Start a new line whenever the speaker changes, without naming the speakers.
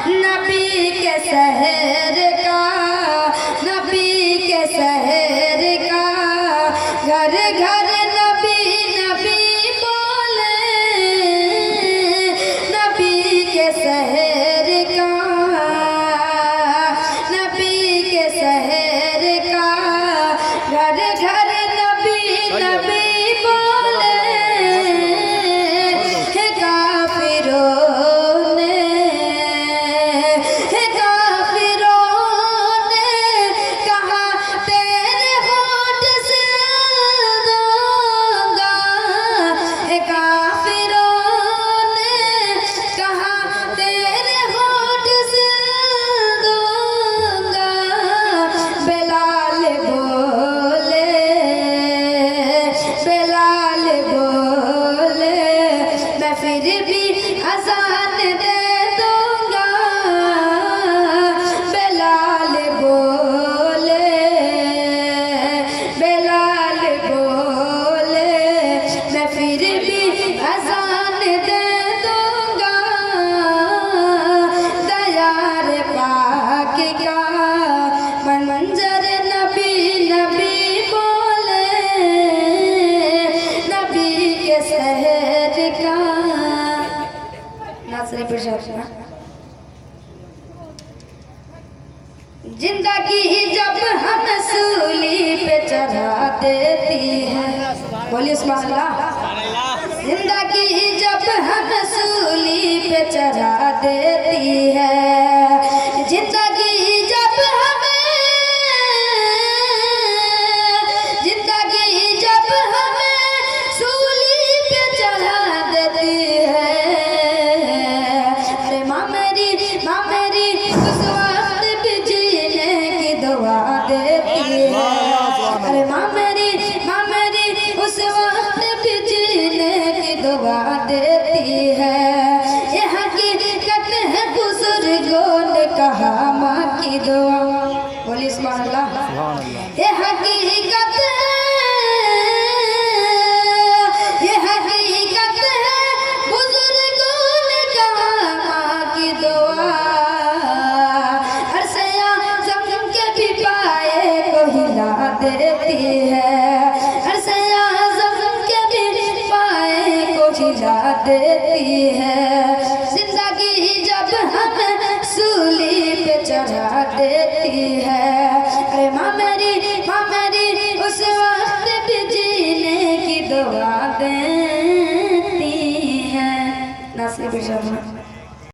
नबी के शहर का, नबी के शहर का, घर घर नबी नबी बोले, नबी के शहर का, नबी के शहर का, घर घर नबी नबी बोले। हे काफिरों ने, हे काफिरों ने कहा तेरे होठ से दूंगा, हे काफिरों ने कहा तेरे होठ से दूंगा। बेलाल बोले, बेलाल बोले, मैं फिर भी अज़ान दे दूंगा। बेलाल बोले, बेलाल बोले, मैं फिर भी अज़ान दे दूंगा। दयार पाक का मंजर नबी नबी बोले, नबी के शहर का। नासरे प्रसाद जिंदगी जब हम सूली पे चढ़ा देती है, बोलिए सुभान अल्लाह। जिंदगी जब हम सूली पे चढ़ा देती है, जिंदगी जब हमें, जिंदगी जब हमें सूली पे चढ़ा देती है। अरे माँ मेरी उस वक्त भी जीने की दुआ देती है। अरे माँ मेरी उस वक्त भी जीने की दुआ देती है। ये हकीकत है बुजुर्गों ने कहा माँ की दुआ, बोलिए सुभान अल्लाह। ये हकीकत है, ये हकीकत है बुजुर्गों ने कहा माँ की दुआ। अरसे आज़म के भी पाए को हिला देती है, अरसे आज़म के भी पाए को हिला देती है। जिंदगी जब हम सूली पे चढ़ा देती है। अरे माँ मेरी उस वक्त भी जीने की दुआ देती है। नासिर प्रसाद।